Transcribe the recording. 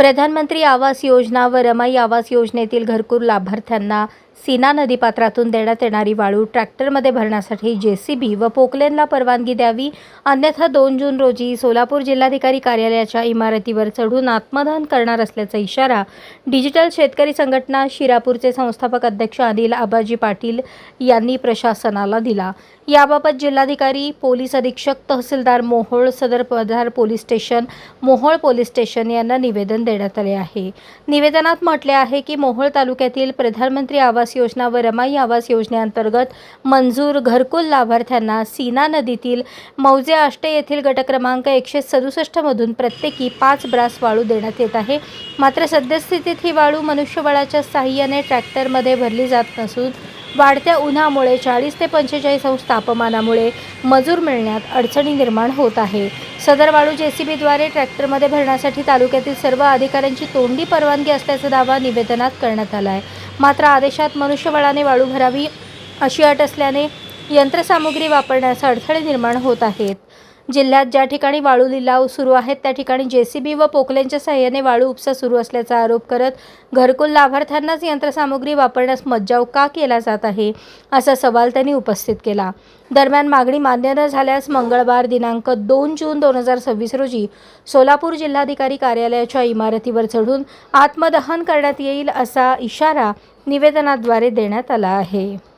प्रधानमंत्री आवास योजना व रमाई आवास योजनेतील घरकुल लाभार्थ्यांना सीना नदीपात्रातून देण्यात येणारी वाळू ट्रॅक्टरमध्ये भरण्यासाठी जेसीबी व पोकलेनला परवानगी द्यावी, अन्यथा 2 जून रोजी सोलापूर जिल्हाधिकारी कार्यालयाच्या इमारतीवर चढून आत्मदहन करणार असल्याचा इशारा डिजिटल शेतकरी संघटना शिरापूरचे संस्थापक अध्यक्ष अनिल आबाजी पाटील यांनी प्रशासनाला दिला। याबाबत जिल्हाधिकारी, पोलीस अधीक्षक, तहसीलदार मोहोळ, सदर पधार police station, Mohol police station यांना निवेदन देण्यात आले आहे। निवेदनात म्हटले आहे की मोहोळ तालुक्यातील प्रधानमंत्री आवास योजना व रमाई आवास योजनेअंतर्गत मंजूर घरकुल लाभार्थ्यांना सीना नदीतील मौजे आष्टे येथील गट क्रमांक 167 मधून प्रत्येकी 5 ब्रास वाळू देण्यात येत आहे। मात्र सद्यस्थितीत ही वाळू मनुष्यबळाच्या सहाय्याने ट्रॅक्टरमध्ये भरली जात नसून वाढत्या उन्हामुळे 40 ते 45 अंश तापमानामुळे मजूर मिळण्यात अडचणी निर्माण होत आहे। सदर वाळू जेसीबीद्वारे ट्रॅक्टरमध्ये भरण्यासाठी तालुक्यातील सर्व अधिकाऱ्यांची तोंडी परवानगी असल्याचा दावा निवेदनात करण्यात आला आहे। मात्र आदेशात मनुष्यबळाने वाळू भरावी अशी अट असल्याने यंत्रसामुग्री वापरण्यास अडथळे निर्माण होत आहेत। जिल्ह्यात ज्या ठिकाणी वाळू लिलाव सुरू आहेत त्या ठिकाणी जेसीबी व पोकलेनच्या सहाय्याने वाळू उपसा सुरू असल्याचा आरोप करत घरकुल लाभार्थ्यांनाच यंत्रसामुग्री वापरण्यास मज्जाव का केला जात आहे, असा सवाल त्यांनी उपस्थित केला। दरम्यान मागणी मान्य न झाल्यास मंगळवार दिनांक 2 जून 2026 रोजी सोलापूर जिल्हाधिकारी कार्यालयाच्या इमारतीवर चढून आत्मदहन करण्यात येईल असा इशारा निवेदनाद्वारे देण्यात आला आहे।